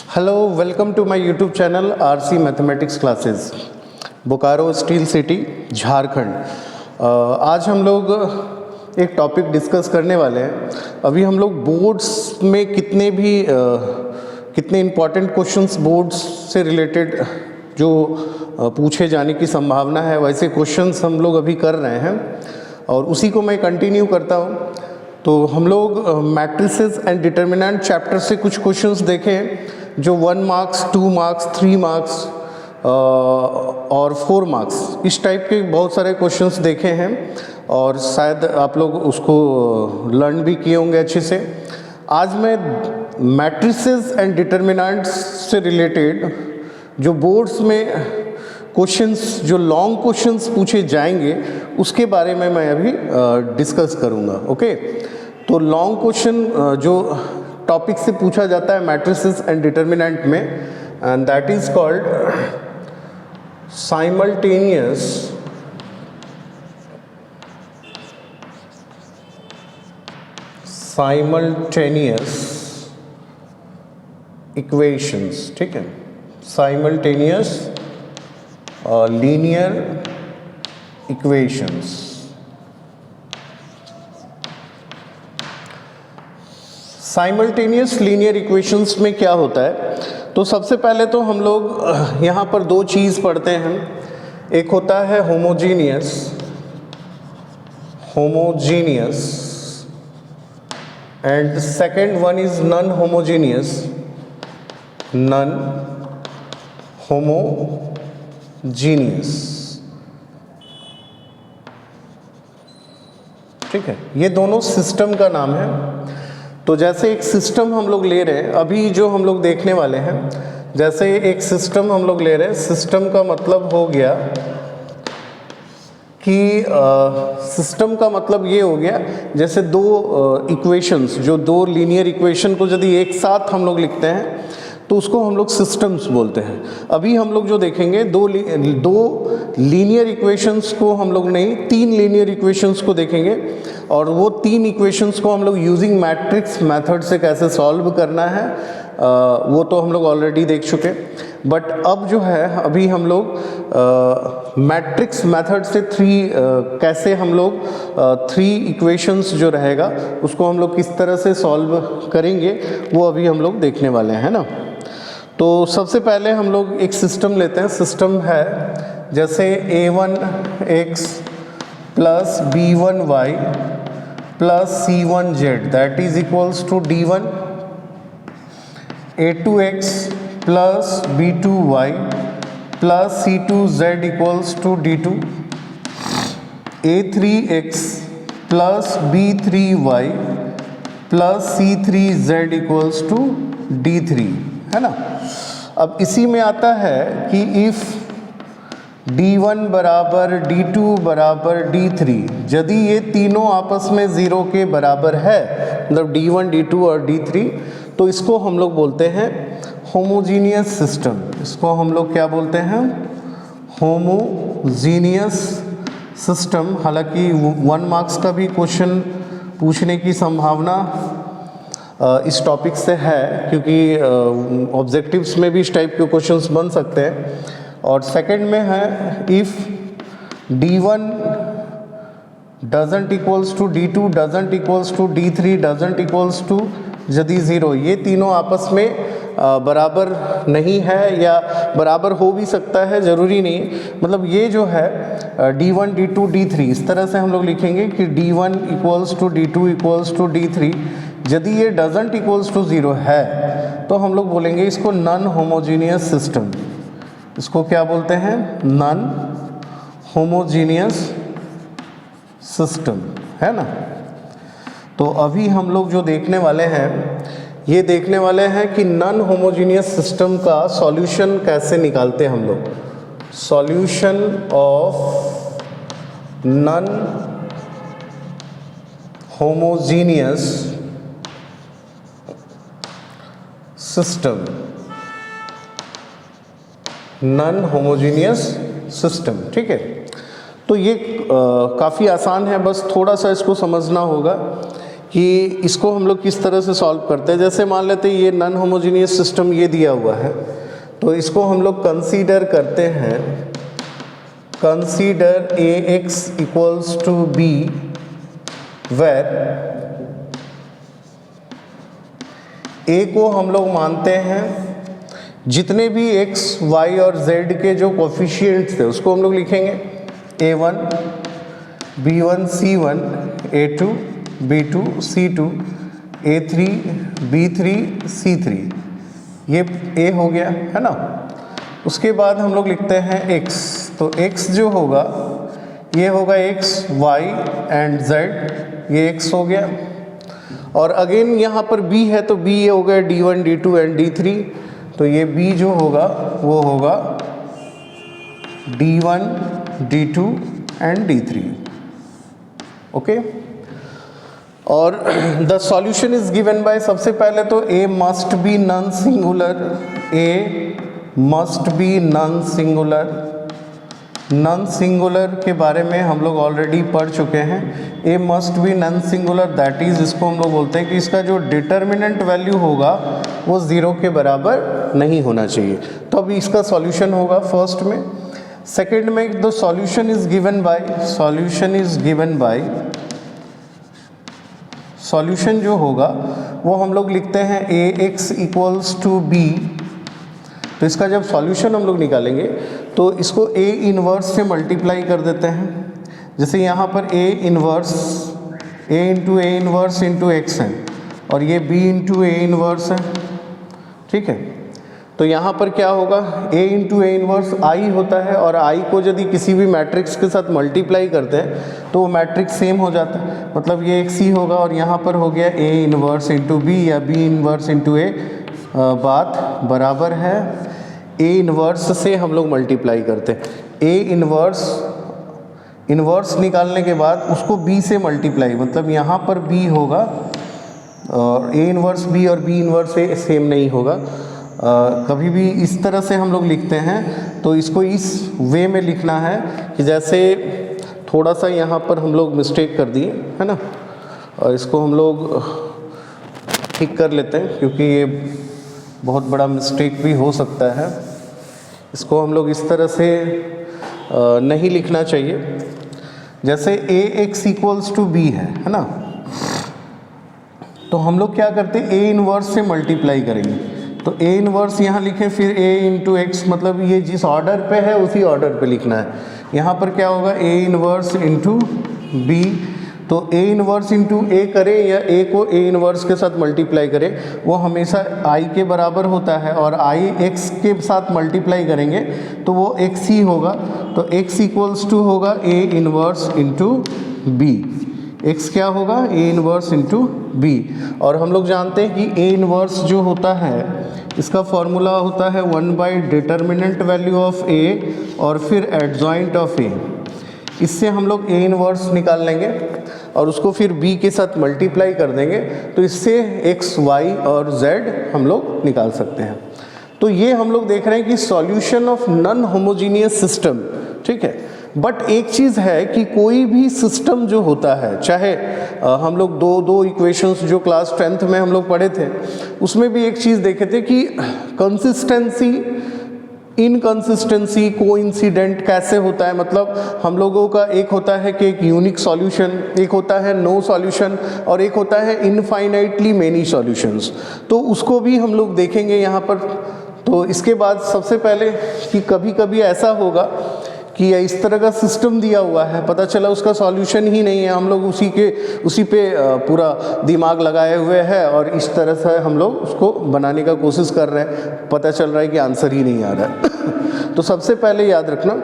Hello, welcome to my YouTube channel RC mathematics classes, Bokaro steel city, Jharkhand. आज हम लोग एक टॉपिक डिस्कस करने वाले हैं। अभी हम लोग बोर्ड्स में कितने इम्पॉर्टेंट क्वेश्चंस बोर्ड्स से रिलेटेड जो पूछे जाने की संभावना है, वैसे क्वेश्चंस हम लोग अभी कर रहे हैं और उसी को मैं कंटिन्यू करता हूँ। तो हम लोग मैट्रिसेस एंड डिटर्मिनेंट चैप्टर से कुछ क्वेश्चंस देखें जो 1 मार्क्स, 2 मार्क्स, 3 मार्क्स और 4 मार्क्स, इस टाइप के बहुत सारे क्वेश्चंस देखे हैं और शायद आप लोग उसको लर्न भी किए होंगे अच्छे से। आज मैं मैट्रिसेस एंड डिटर्मिनेंट्स से रिलेटेड जो बोर्ड्स में क्वेश्चंस, जो लॉन्ग क्वेश्चंस पूछे जाएंगे, उसके बारे में मैं अभी डिस्कस करूँगा। ओके, तो लॉन्ग क्वेश्चन जो टॉपिक से पूछा जाता है मैट्रिसेस एंड डिटर्मिनेंट में, and that is called simultaneous equations. ठीक है, simultaneous linear equations. Simultaneous linear equations में क्या होता है? तो सबसे पहले तो हम लोग यहाँ पर दो चीज़ पढ़ते हैं। एक होता है homogeneous and second one is non homogeneous. ठीक है, ये दोनों सिस्टम का नाम है। तो जैसे एक सिस्टम हम लोग ले रहे हैं, अभी जो हम लोग देखने वाले हैं, जैसे एक सिस्टम हम लोग ले रहे हैं, सिस्टम का मतलब हो गया कि सिस्टम का मतलब ये हो गया जैसे दो इक्वेशंस, जो दो लीनियर इक्वेशन को यदि एक साथ हम लोग लिखते हैं तो उसको हम लोग सिस्टम्स बोलते हैं। अभी हम लोग जो देखेंगे दो लीनियर इक्वेशंस को हम लोग नहीं, 3 लीनियर इक्वेशंस को देखेंगे और वो 3 इक्वेशंस को हम लोग यूजिंग मैट्रिक्स मेथड से कैसे सॉल्व करना है वो तो हम लोग ऑलरेडी देख चुके। बट अब जो है, अभी हम लोग मैट्रिक्स मेथड से कैसे हम लोग 3 इक्वेशंस जो रहेगा उसको हम लोग किस तरह से सॉल्व करेंगे वो अभी हम लोग देखने वाले हैं ना। तो सबसे पहले हम लोग एक सिस्टम लेते हैं। सिस्टम है जैसे a1x plus b1y plus c1z that is equals to d1, a2x plus b2y plus c2z equals to d2, a3x plus b3y plus c3z equals to d3, है ना। अब इसी में आता है कि इफ़ d1 बराबर d2 बराबर d3, यदि ये तीनों आपस में 0 के बराबर है, मतलब d1, d2 और d3, तो इसको हम लोग बोलते हैं होमोजीनियस सिस्टम। इसको हम लोग क्या बोलते हैं? Homogeneous system. हालांकि 1 मार्क्स का भी क्वेश्चन पूछने की संभावना इस टॉपिक से है, क्योंकि ऑब्जेक्टिव्स में भी इस टाइप के क्वेश्चंस बन सकते हैं। और सेकंड में है if d1 doesn't equals to d2 doesn't equals to d3 doesn't equals to, यदि 0, ये तीनों आपस में बराबर नहीं है या बराबर हो भी सकता है, ज़रूरी नहीं। मतलब ये जो है d1 d2 d3, इस तरह से हम लोग लिखेंगे कि d1 equals to d2 equals to d3। यदि ये डजंट इक्वल्स टू 0 है तो हम लोग बोलेंगे इसको नॉन होमोजीनियस सिस्टम। इसको क्या बोलते हैं? नॉन होमोजीनियस सिस्टम, है ना। तो अभी हम लोग जो देखने वाले हैं, ये देखने वाले हैं कि नॉन होमोजीनियस सिस्टम का सॉल्यूशन कैसे निकालते हैं हम लोग। Solution of non homogeneous system, non homogeneous system. ठीक है, तो ये काफ़ी आसान है, बस थोड़ा सा इसको समझना होगा कि इसको हम लोग किस तरह से सॉल्व करते हैं। जैसे मान लेते हैं ये नॉन होमोजीनियस सिस्टम ये दिया हुआ है, तो इसको हम लोग कंसीडर करते हैं, consider ax equals to b where a को हम लोग मानते हैं जितने भी x, y और z के जो कोफिशिएंट्स थे उसको हम लोग लिखेंगे a1, b1, c1, a2, b2, c2, a3, b3, c3, ये a हो गया है ना। उसके बाद हम लोग लिखते हैं x, तो x जो होगा ये होगा x, y एंड z, ये x हो गया। और अगेन यहाँ पर b है तो b ये हो गया d1, d2 एंड d3, तो ये b जो होगा वो होगा d1, d2 and d3, okay. और the solution is given by, सबसे पहले तो a must be non singular, a must be non singular. Non singular के बारे में हम लोग ऑलरेडी पढ़ चुके हैं। a must be non singular, that is, इसको हम लोग बोलते हैं कि इसका जो डिटर्मिनेंट वैल्यू होगा वो 0 के बराबर नहीं होना चाहिए, तो अभी इसका सॉल्यूशन होगा फर्स्ट में। सेकंड में the solution is given bye, solution is given bye, solution जो होगा वो हम लोग लिखते हैं ax इक्वल्स टू b। तो इसका जब सॉल्यूशन हम लोग निकालेंगे तो इसको a इन्वर्स से मल्टीप्लाई कर देते हैं। जैसे यहाँ पर a inverse, a into A inverse into x है, और ये b इंटू ए इन्वर्स है, ठीक है। तो यहाँ पर क्या होगा, a into A inverse i होता है, और i को यदि किसी भी मैट्रिक्स के साथ मल्टीप्लाई करते हैं तो वो मैट्रिक्स सेम हो जाता है, मतलब ये x ही होगा। और यहाँ पर हो गया a इन्वर्स इंटू b या b इन्वर्स इंटू a, बात बराबर है a इन्वर्स से हम लोग मल्टीप्लाई करते हैं। a इन्वर्स निकालने के बाद उसको b से मल्टीप्लाई, मतलब यहाँ पर b होगा, और a इन्वर्स b और b इन्वर्स a सेम नहीं होगा। कभी भी इस तरह से हम लोग लिखते हैं तो इसको इस वे में लिखना है कि जैसे थोड़ा सा यहाँ पर हम लोग मिस्टेक कर दिए है ना, और इसको हम लोग ठीक कर लेते हैं क्योंकि ये बहुत बड़ा मिस्टेक भी हो सकता है। इसको हम लोग इस तरह से नहीं लिखना चाहिए। जैसे ax इक्वल्स टू b है ना, तो हम लोग क्या करते हैं, a इन्वर्स से मल्टीप्लाई करेंगे, तो a इन्वर्स यहाँ लिखें, फिर a इंटू एक्स, मतलब ये जिस ऑर्डर पे है उसी ऑर्डर पे लिखना है। यहाँ पर क्या होगा, a इन्वर्स इंटू b, तो a इन्वर्स इंटू a करें या a को a इन्वर्स के साथ मल्टीप्लाई करें, वो हमेशा i के बराबर होता है, और i x के साथ मल्टीप्लाई करेंगे तो वो x ही होगा। तो x इक्वल्स टू होगा a inverse into b, x क्या होगा, a इन्वर्स इंटू b। और हम लोग जानते हैं कि a इन्वर्स जो होता है इसका फॉर्मूला होता है 1 by determinant value of a और फिर एडजॉइंट ऑफ a। इससे हम लोग a इन्वर्स निकाल लेंगे और उसको फिर b के साथ मल्टीप्लाई कर देंगे, तो इससे x, y और z हम लोग निकाल सकते हैं। तो ये हम लोग देख रहे हैं कि solution of non homogeneous system, ठीक है। बट एक चीज़ है कि कोई भी सिस्टम जो होता है, चाहे हम लोग दो इक्वेशंस जो क्लास 10th में हम लोग पढ़े थे, उसमें भी एक चीज़ देखे थे कि कंसिस्टेंसी, इनकंसिस्टेंसी, कोइंसिडेंट कैसे होता है। मतलब हम लोगों का एक होता है कि एक यूनिक सॉल्यूशन, एक होता है नो सॉल्यूशन, और एक होता है इनफाइनाइटली मेनी सॉल्यूशंस। तो उसको भी हम लोग देखेंगे यहाँ पर। तो इसके बाद सबसे पहले कि कभी कभी ऐसा होगा कि इस तरह का सिस्टम दिया हुआ है, पता चला उसका सॉल्यूशन ही नहीं है, हम लोग उसी पे पूरा दिमाग लगाए हुए हैं और इस तरह से हम लोग उसको बनाने का कोशिश कर रहे हैं, पता चल रहा है कि आंसर ही नहीं आ रहा है। तो सबसे पहले याद रखना,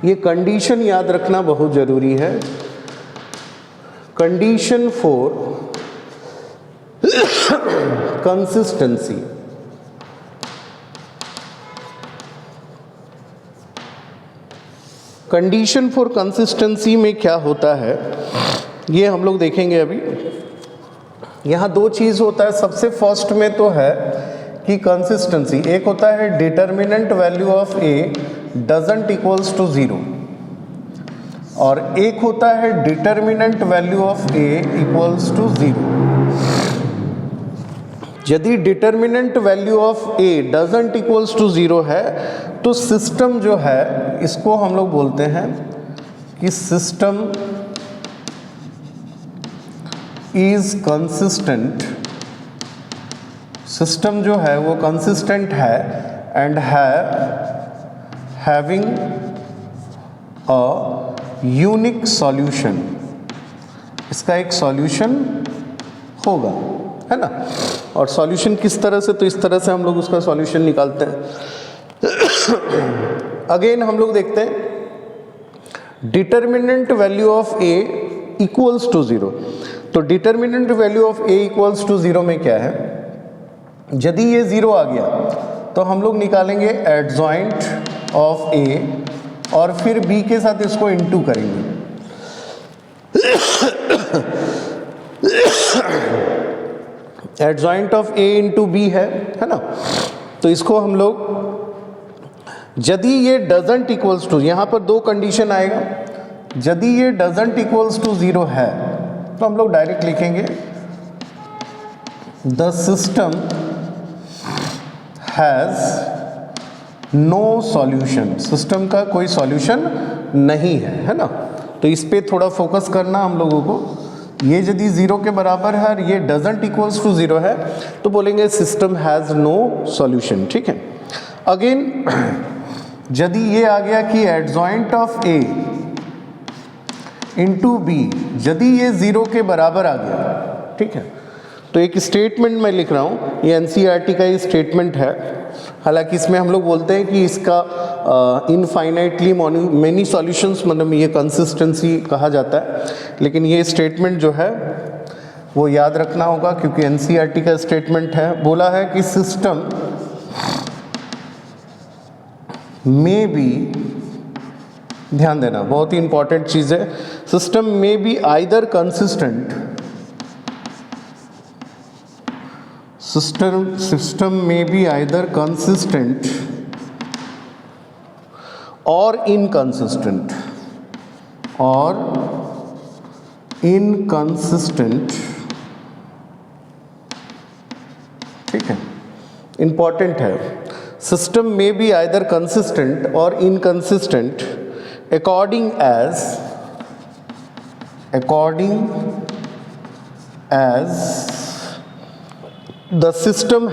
ये कंडीशन याद रखना बहुत ज़रूरी है। Condition for consistency, condition for consistency में क्या होता है ये हम लोग देखेंगे अभी। यहाँ दो चीज़ होता है। सबसे फर्स्ट में तो है कि कंसिस्टेंसी, एक होता है determinant value of A doesn't equals to 0, और एक होता है determinant value of A equals to 0। यदि determinant value of A doesn't equals to 0 है तो सिस्टम जो है इसको हम लोग बोलते हैं कि सिस्टम इज कंसिस्टेंट। सिस्टम जो है वो कंसिस्टेंट है and having a unique solution. इसका एक सॉल्यूशन होगा, है ना। और सॉल्यूशन किस तरह से, तो इस तरह से हम लोग उसका सॉल्यूशन निकालते हैं। अगेन हम लोग देखते हैं determinant value of A equals to 0। तो determinant value of A equals to 0 में क्या है, यदि ये 0 आ गया तो हम लोग निकालेंगे एडजॉइंट ऑफ ए और फिर b के साथ इसको इनटू करेंगे। Adjoint of a into B है ना। तो इसको हम लोग, यदि ये डजंट इक्वल्स टू, यहाँ पर दो कंडीशन आएगा। यदि ये डजंट इक्वल्स टू 0 है तो हम लोग डायरेक्ट लिखेंगे the system has no solution. System का कोई सॉल्यूशन नहीं है ना। तो इस पे थोड़ा फोकस करना हम लोगों को। ये यदि 0 के बराबर है और ये डजंट इक्वल्स टू 0 है तो बोलेंगे सिस्टम हैज़ नो सॉल्यूशन, ठीक है। अगेन यदि ये आ गया कि adjoint of A into B, यदि ये 0 के बराबर आ गया, ठीक है, तो एक स्टेटमेंट मैं लिख रहा हूँ, ये एनसीईआरटी का ये स्टेटमेंट है। हालांकि इसमें हम लोग बोलते हैं कि इसका इनफाइनाइटली मेनी सॉल्यूशंस, मतलब ये कंसिस्टेंसी कहा जाता है। लेकिन ये स्टेटमेंट जो है वो याद रखना होगा क्योंकि एनसीईआरटी का स्टेटमेंट है। बोला है कि सिस्टम में बी, ध्यान देना बहुत ही इंपॉर्टेंट चीज़ है, सिस्टम में be either consistent, system may be either consistent or inconsistent, ठीक है, इंपॉर्टेंट है। सिस्टम में बी आइदर कंसिस्टेंट और inconsistent according as the system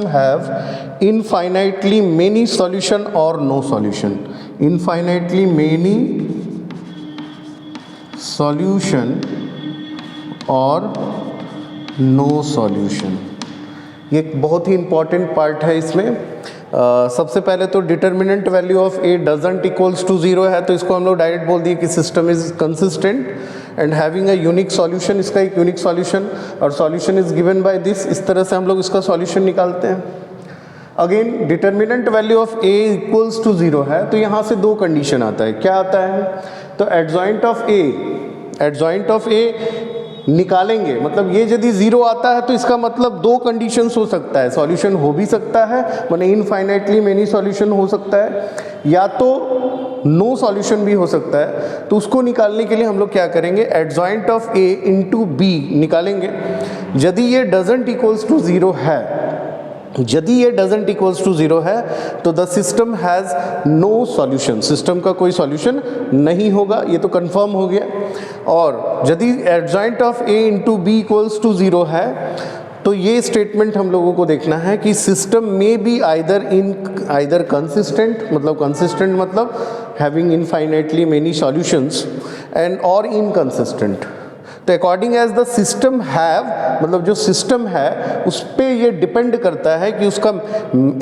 have infinitely many solution or no solution, infinitely many solution or no solution। ये एक बहुत ही important part है इसमें। सबसे पहले तो determinant value of A doesn't equals to 0 है, तो इसको हम लोग डायरेक्ट बोल दिए कि system is consistent and having a unique solution. इसका एक यूनिक सॉल्यूशन और solution is given by this. इस तरह से हम लोग इसका सॉल्यूशन निकालते हैं। Again determinant value of A equals to 0 है तो यहाँ से दो कंडीशन आता है। क्या आता है, तो एडजॉइंट ऑफ ए निकालेंगे। मतलब ये यदि 0 आता है तो इसका मतलब दो कंडीशंस हो सकता है, सॉल्यूशन हो भी सकता है, माने इनफाइनाइटली मेनी सॉल्यूशन हो सकता है, या तो नो सॉल्यूशन भी हो सकता है। तो उसको निकालने के लिए हम लोग क्या करेंगे, adjoint of A into B निकालेंगे। यदि ये डजंट इक्वल्स टू 0 है, यदि ये डजंट इक्वल्स टू 0 है तो the system has no solution, system का कोई सॉल्यूशन नहीं होगा, ये तो कंफर्म हो गया। और यदि adjoint of A into B equals to 0 है तो ये स्टेटमेंट हम लोगों को देखना है कि सिस्टम में बी आइदर कंसिस्टेंट, मतलब कंसिस्टेंट मतलब having infinitely many solutions and और इनकंसिस्टेंट। तो according as the system have, मतलब जो सिस्टम है उस पर ये डिपेंड करता है कि उसका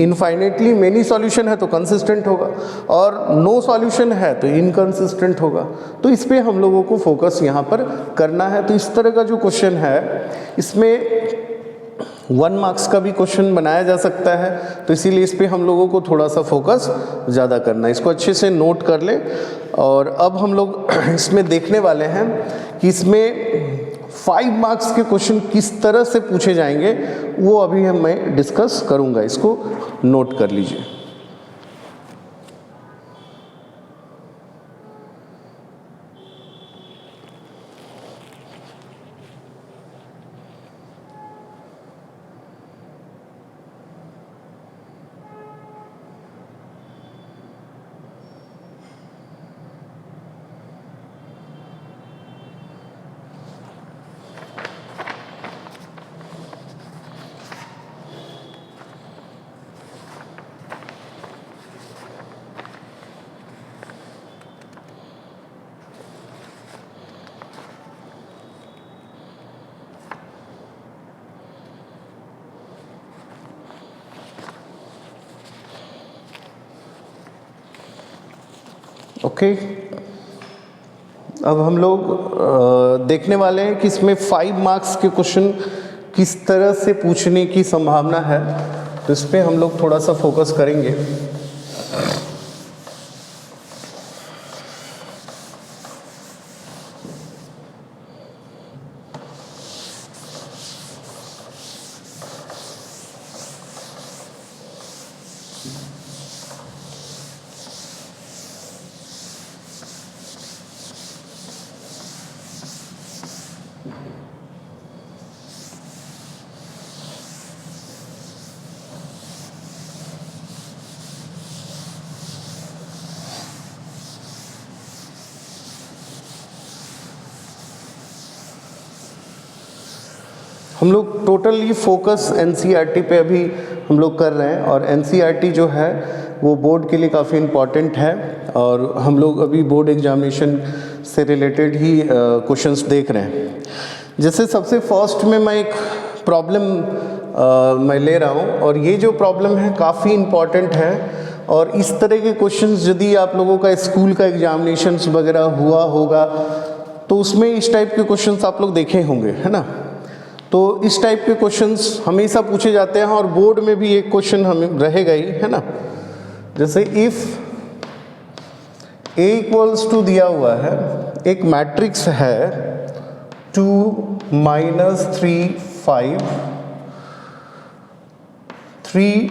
इनफाइनाइटली मेनी सॉल्यूशन है तो कंसिस्टेंट होगा और नो सॉल्यूशन है तो इनकंसिस्टेंट होगा। तो इस पर हम लोगों को फोकस यहाँ पर करना है। तो इस तरह का जो क्वेश्चन है इसमें 1 मार्क्स का भी क्वेश्चन बनाया जा सकता है, तो इसीलिए इस पे हम लोगों को थोड़ा सा फोकस ज़्यादा करना है। इसको अच्छे से नोट कर लें। और अब हम लोग इसमें देखने वाले हैं कि इसमें 5 मार्क्स के क्वेश्चन किस तरह से पूछे जाएंगे, वो अभी मैं डिस्कस करूँगा। इसको नोट कर लीजिए। ओके, अब हम लोग देखने वाले हैं कि इसमें 5 मार्क्स के क्वेश्चन किस तरह से पूछने की संभावना है, तो इस पर हम लोग थोड़ा सा फोकस करेंगे। हम लोग टोटली फोकस एनसीईआरटी पे अभी हम लोग कर रहे हैं, और एनसीईआरटी जो है वो बोर्ड के लिए काफ़ी इम्पॉर्टेंट है, और हम लोग अभी बोर्ड एग्जामिनेशन से रिलेटेड ही क्वेश्चंस देख रहे हैं। जैसे सबसे फर्स्ट में मैं एक प्रॉब्लम मैं ले रहा हूँ, और ये जो प्रॉब्लम है काफ़ी इम्पॉर्टेंट है, और इस तरह के क्वेश्चंस यदि आप लोगों का स्कूल का एग्जामिनेशंस वगैरह हुआ होगा तो उसमें इस टाइप के क्वेश्चंस आप लोग देखे होंगे, है ना। तो इस टाइप के क्वेश्चंस हमेशा पूछे जाते हैं, और बोर्ड में भी एक क्वेश्चन हमें रहेगा ही, है ना। जैसे इफ़ a इक्वल्स टू दिया हुआ है, एक मैट्रिक्स है 2 -3 5 3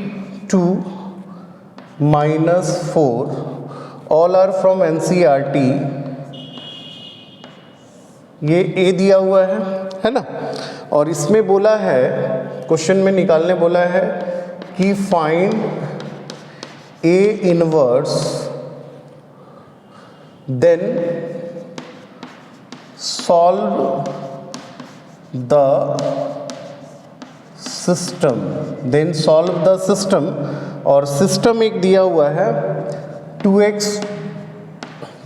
2 -4 ऑल आर फ्रॉम एनसीईआरटी। ये a दिया हुआ है ना, और इसमें बोला है, क्वेश्चन में निकालने बोला है कि find a inverse then solve the system, then solve the system, और सिस्टम एक दिया हुआ है 2x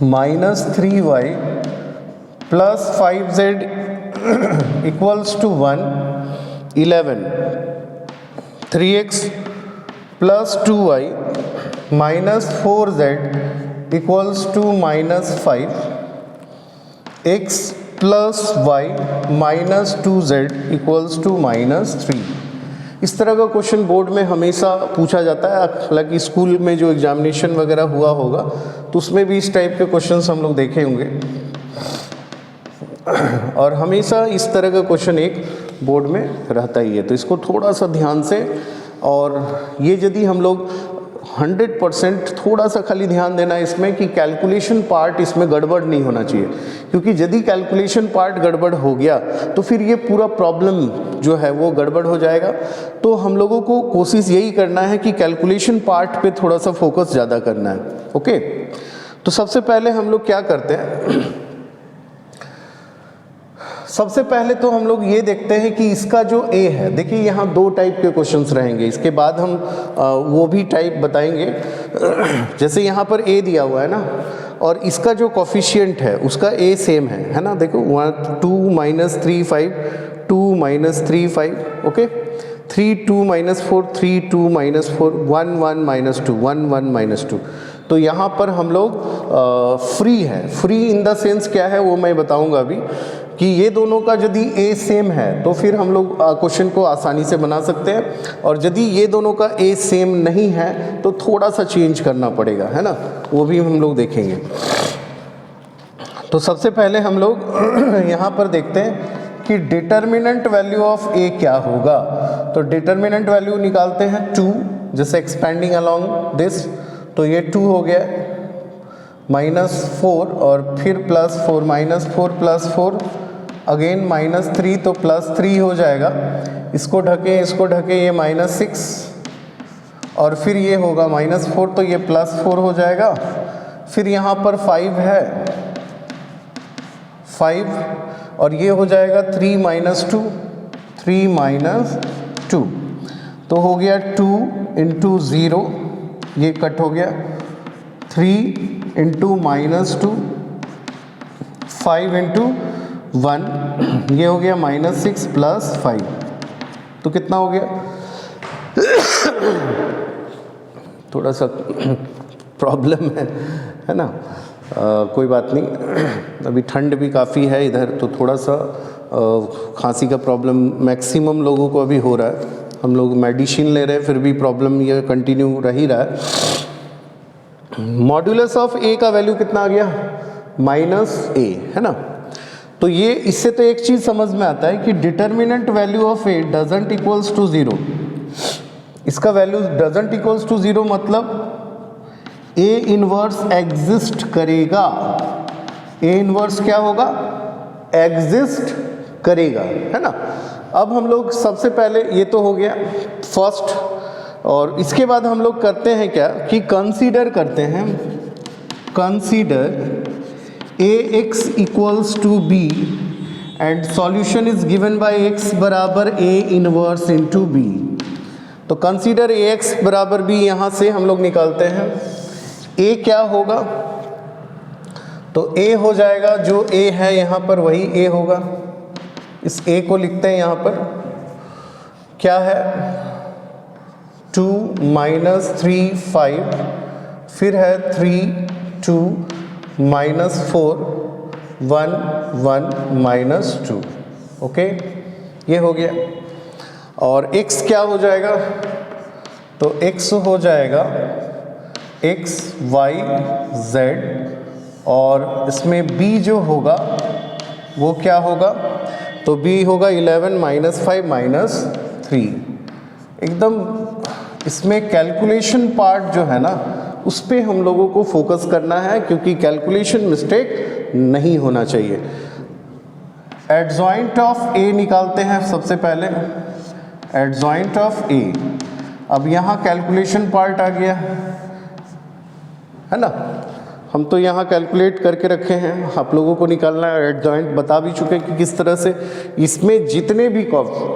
- 3y plus 5z equals to 1 11 3x plus 2y minus 4z equals to -5 x plus y minus 2z equals to -3। इस तरह का question board में हमेशा पूछा जाता है। हालांकि स्कूल में जो एग्जामिनेशन वगैरह हुआ होगा तो उसमें भी इस टाइप के क्वेश्चंस हम लोग देखे होंगे, और हमेशा इस तरह का क्वेश्चन एक बोर्ड में रहता ही है। तो इसको थोड़ा सा ध्यान से, और ये यदि हम लोग 100% थोड़ा सा खाली ध्यान देना है इसमें कि कैलकुलेशन पार्ट इसमें गड़बड़ नहीं होना चाहिए, क्योंकि यदि कैलकुलेशन पार्ट गड़बड़ हो गया तो फिर ये पूरा प्रॉब्लम जो है वो गड़बड़ हो जाएगा। तो हम लोगों को कोशिश यही करना है कि कैलकुलेशन पार्ट पे थोड़ा सा फोकस ज़्यादा करना है। ओके, तो सबसे पहले हम लोग क्या करते हैं, सबसे पहले तो हम लोग ये देखते हैं कि इसका जो a है, देखिए यहाँ 2 टाइप के क्वेश्चंस रहेंगे, इसके बाद हम वो भी टाइप बताएंगे। जैसे यहाँ पर a दिया हुआ है ना, और इसका जो कोफिशिएंट है उसका a सेम है ना। देखो 2 - 3 5 2 - 3 5 ओके, 3 2 - 4 3 2 - 4 1 1 - 2 1 1 - 2। तो यहाँ पर हम लोग फ्री है, फ्री इन द सेंस क्या है वो मैं बताऊँगा अभी, कि ये दोनों का यदि ए सेम है तो फिर हम लोग क्वेश्चन को आसानी से बना सकते हैं, और यदि ये दोनों का ए सेम नहीं है तो थोड़ा सा चेंज करना पड़ेगा, है ना, वो भी हम लोग देखेंगे। तो सबसे पहले हम लोग यहाँ पर देखते हैं कि डिटर्मिनेंट वैल्यू ऑफ ए क्या होगा। तो डिटर्मिनेंट वैल्यू निकालते हैं 2, जैसे एक्सपेंडिंग अलोंग दिस, तो ये 2 हो गया, -4 और फिर +4, -4 +4 अगेन -3, तो +3 हो जाएगा। इसको ढके ये -6 और फिर ये होगा -4, तो ये +4 हो जाएगा। फिर यहाँ पर 5 है, 5 और ये हो जाएगा 3 - 2, 3 - 2, तो हो गया 2 × 0, ये कट हो गया, 3 × -2, 5 × 1, ये हो गया -6 + 5, तो कितना हो गया थोड़ा सा प्रॉब्लम है ना, कोई बात नहीं, अभी ठंड भी काफ़ी है इधर, तो थोड़ा सा खांसी का प्रॉब्लम मैक्सिमम लोगों को अभी हो रहा है। हम लोग मेडिसिन ले रहे हैं फिर भी प्रॉब्लम ये कंटिन्यू रह ही रहा है। मॉड्यूलस ऑफ ए का वैल्यू कितना आ गया, -a, है ना। तो ये इससे तो एक चीज़ समझ में आता है कि determinant value of A doesn't equals to 0। इसका वैल्यू डजंट इक्वल्स टू 0 मतलब ए इनवर्स एग्जिस्ट करेगा। ए इनवर्स क्या होगा, एग्जिस्ट करेगा, है ना। अब हम लोग सबसे पहले ये तो हो गया फर्स्ट, और इसके बाद हम लोग करते हैं क्या कि कंसीडर करते हैं, consider ax equals to b and solution is given by x बराबर a इनवर्स इंटू b। तो कंसीडर ax बराबर b यहाँ से हम लोग निकालते हैं। a क्या होगा, तो a हो जाएगा, जो a है यहाँ पर वही a होगा। इस a को लिखते हैं यहाँ पर, क्या है 2 - 3 5, फिर है 3 2 -4 1 1 -2, ओके, ये हो गया। और x क्या हो जाएगा, तो x हो जाएगा x y z, और इसमें b जो होगा वो क्या होगा, तो b होगा 11 - 5 -3। एकदम इसमें कैलकुलेशन पार्ट जो है ना उस पे हम लोगों को फोकस करना है, क्योंकि कैलकुलेशन मिस्टेक नहीं होना चाहिए। एडजॉइंट ऑफ ए निकालते हैं सबसे पहले, एडजॉइंट ऑफ ए। अब यहाँ कैलकुलेशन पार्ट आ गया, है ना। हम तो यहाँ कैलकुलेट करके रखे हैं, आप लोगों को निकालना है। एडजॉइंट बता भी चुके कि किस तरह से इसमें जितने भी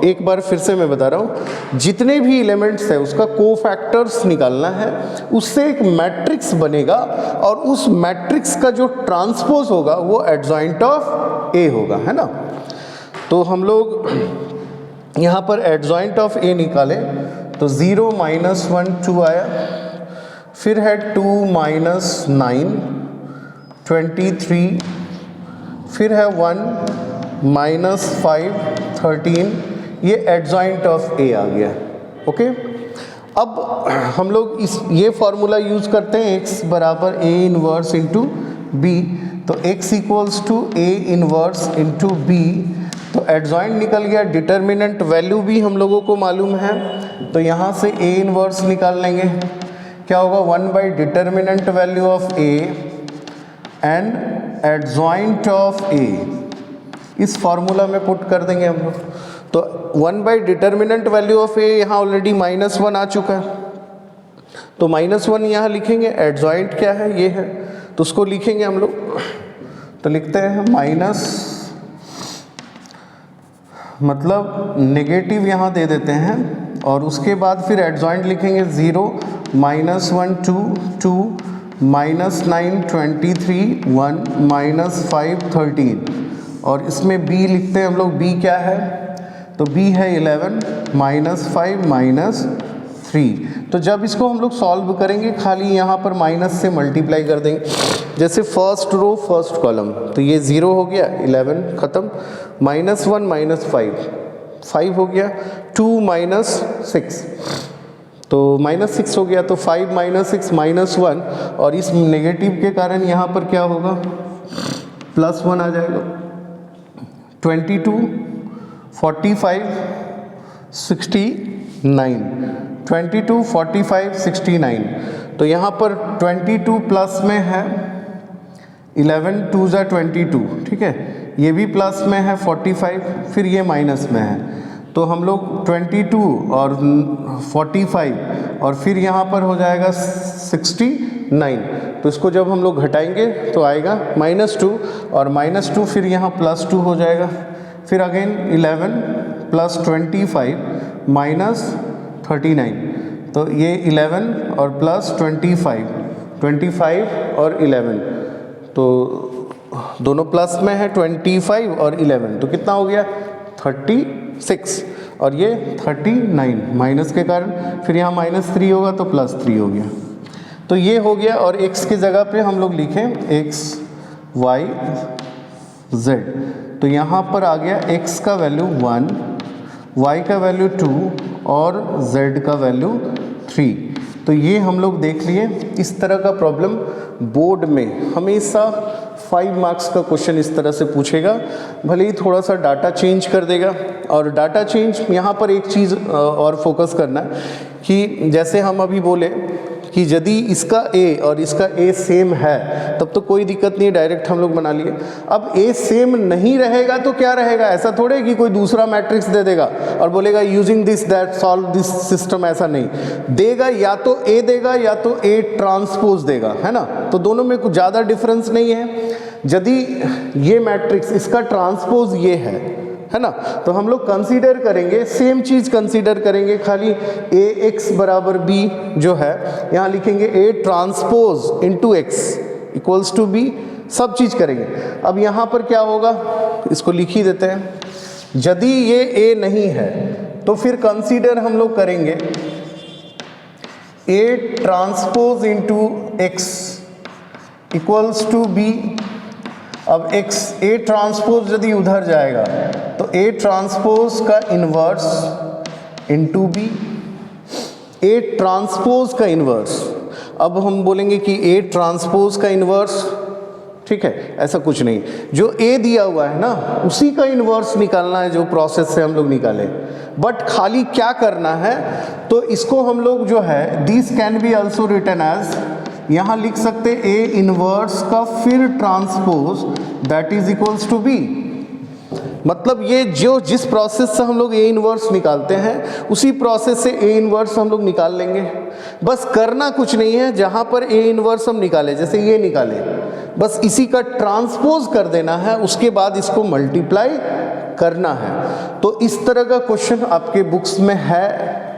एक बार फिर से मैं बता रहा हूँ, जितने भी एलिमेंट्स है उसका कोफैक्टर्स निकालना है, उससे एक मैट्रिक्स बनेगा और उस मैट्रिक्स का जो ट्रांसपोज होगा वो एडजॉइंट ऑफ ए होगा, है ना। तो हम लोग यहाँ पर एडजॉइंट ऑफ ए निकाले तो 0 - 1 2 आया, फिर है 2 - 9 23, फिर है 1 - 5 13, ये एडजॉइंट ऑफ ए आ गया, ओके। अब हम लोग ये फॉर्मूला यूज़ करते हैं, x बराबर a इनवर्स इंटू बी, तो x equals to a inverse into B, तो एडजॉइंट निकल गया। डिटर्मिनेंट वैल्यू भी हम लोगों को मालूम है, तो यहाँ से a इनवर्स निकाल लेंगे, क्या होगा 1 / determinant value of a and adjoint of a, इस फॉर्मूला में पुट कर देंगे हम लोग। तो 1 / डिटर्मिनेंट वैल्यू ऑफ a यहाँ ऑलरेडी -1 आ चुका है, तो -1 यहाँ लिखेंगे। एडजॉइंट क्या है, ये है, तो उसको लिखेंगे हम लोग, तो लिखते हैं माइनस, मतलब नेगेटिव यहाँ दे देते हैं, और उसके बाद फिर एडजॉइंट लिखेंगे 0 - 1 2 2 -9 23 1 -5 13, और इसमें b लिखते हैं हम लोग। b क्या है, तो b है 11 - 5 - 3। तो जब इसको हम लोग सॉल्व करेंगे खाली यहाँ पर माइनस से मल्टीप्लाई कर देंगे, जैसे फर्स्ट रो फर्स्ट कॉलम, तो ये 0 हो गया, 11 ख़त्म, -1 -5 हो गया, 2 -6 तो -6 हो गया, तो 5 -6 -1, और इस नेगेटिव के कारण यहाँ पर क्या होगा, +1 आ जाएगा। 22 45 69 22 45 69, तो यहाँ पर 22 प्लस में है, 11 2 ज़ा 22, ठीक है, ये भी प्लस में है 45, फिर ये माइनस में है, तो हम लोग 22 और 45 और फिर यहाँ पर हो जाएगा 69, तो इसको जब हम लोग घटाएंगे तो आएगा -2 और -2 फिर यहाँ +2 हो जाएगा, फिर अगेन 11 + 25 -39, तो ये 11 और प्लस 25 और 11, तो दोनों प्लस में है, 25 और 11, तो कितना हो गया 36, और ये 39 माइनस के कारण, फिर यहाँ -3 होगा तो +3 हो गया, तो ये हो गया। और x की जगह पे हम लोग लिखें x y z, तो यहाँ पर आ गया x का वैल्यू 1, y का वैल्यू 2 और z का वैल्यू 3। तो ये हम लोग देख लिए। इस तरह का प्रॉब्लम बोर्ड में हमेशा 5 मार्क्स का क्वेश्चन इस तरह से पूछेगा, भले ही थोड़ा सा डाटा चेंज कर देगा। और डाटा चेंज यहाँ पर एक चीज़ और फोकस करना कि जैसे हम अभी बोले कि यदि इसका a और इसका a सेम है तब तो कोई दिक्कत नहीं, डायरेक्ट हम लोग बना लिए। अब a सेम नहीं रहेगा तो क्या रहेगा, ऐसा थोड़े कि कोई दूसरा मैट्रिक्स दे देगा और बोलेगा using this that solve this system, ऐसा नहीं देगा, या तो a देगा या तो a ट्रांसपोज देगा, है ना। तो दोनों में कुछ ज़्यादा डिफरेंस नहीं है। यदि ये मैट्रिक्स इसका ट्रांसपोज ये है ना, तो हम लोग कंसीडर करेंगे सेम चीज़ कंसीडर करेंगे, खाली ax बराबर b जो है यहाँ लिखेंगे a transpose into x equals to b, सब चीज़ करेंगे। अब यहाँ पर क्या होगा, इसको लिख ही देते हैं। यदि ये a नहीं है तो फिर कंसीडर हम लोग करेंगे a transpose into x equals to b। अब x a ट्रांसपोज यदि उधर जाएगा तो a ट्रांसपोज का inverse into b, a transpose का इन्वर्स। अब हम बोलेंगे कि a ट्रांसपोज का इन्वर्स, ठीक है, ऐसा कुछ नहीं, जो a दिया हुआ है ना उसी का इन्वर्स निकालना है, जो प्रोसेस से हम लोग निकाले। बट खाली क्या करना है, तो इसको हम लोग जो है this can be also written as, यहाँ लिख सकते a इनवर्स का फिर transpose that is equals to b। मतलब ये जो जिस प्रोसेस से हम लोग a इनवर्स निकालते हैं उसी प्रोसेस से a इनवर्स हम लोग निकाल लेंगे। बस करना कुछ नहीं है, जहाँ पर a इनवर्स हम निकाले, जैसे ये निकाले, बस इसी का ट्रांसपोज कर देना है, उसके बाद इसको मल्टीप्लाई करना है। तो इस तरह का क्वेश्चन आपके बुक्स में है,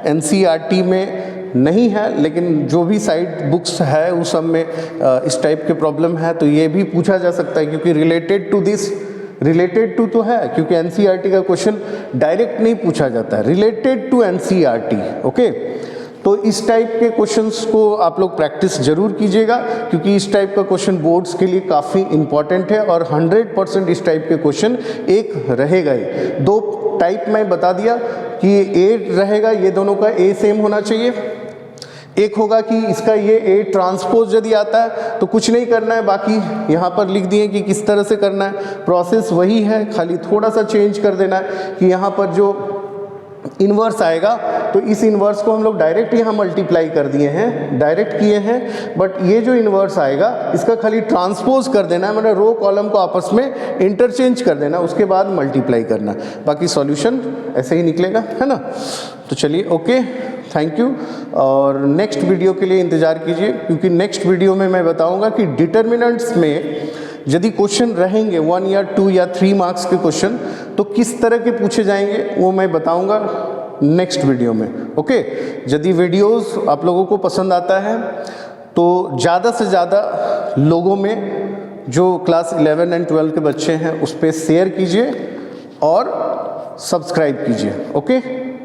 NCERT में नहीं है, लेकिन जो भी साइड बुक्स है उस सब में इस टाइप के प्रॉब्लम है, तो ये भी पूछा जा सकता है, क्योंकि related to this, related to तो है, क्योंकि NCERT का क्वेश्चन डायरेक्ट नहीं पूछा जाता है, रिलेटेड टू NCERT, ओके। तो इस टाइप के क्वेश्चंस को आप लोग प्रैक्टिस जरूर कीजिएगा, क्योंकि इस टाइप का क्वेश्चन बोर्ड्स के लिए काफ़ी इंपॉर्टेंट है, और 100% इस टाइप के क्वेश्चन एक रहेगा ही। 2 टाइप मैं बता दिया कि a रहेगा, ये दोनों का a सेम होना चाहिए। एक होगा कि इसका ये a ट्रांसपोज यदि आता है तो कुछ नहीं करना है, बाकी यहाँ पर लिख दिए कि किस तरह से करना है, प्रोसेस वही है, खाली थोड़ा सा चेंज कर देना है कि यहाँ पर जो इन्वर्स आएगा तो इस इन्वर्स को हम लोग डायरेक्ट यहाँ मल्टीप्लाई कर दिए हैं, डायरेक्ट किए हैं, बट ये जो इन्वर्स आएगा इसका खाली ट्रांसपोज कर देना है, मतलब रो कॉलम को आपस में इंटरचेंज कर देना, उसके बाद मल्टीप्लाई करना, बाकी सॉल्यूशन ऐसे ही निकलेगा, है ना। तो चलिए, ओके, थैंक यू। और नेक्स्ट वीडियो के लिए इंतज़ार कीजिए, क्योंकि नेक्स्ट वीडियो में मैं बताऊँगा कि डिटर्मिनेंट्स में यदि क्वेश्चन रहेंगे 1 या 2 या 3 मार्क्स के क्वेश्चन तो किस तरह के पूछे जाएंगे वो मैं बताऊंगा नेक्स्ट वीडियो में, ओके। यदि वीडियोस आप लोगों को पसंद आता है तो ज़्यादा से ज़्यादा लोगों में जो क्लास 11 एंड 12 के बच्चे हैं उस पर शेयर कीजिए और सब्सक्राइब कीजिए, ओके।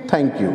Thank you.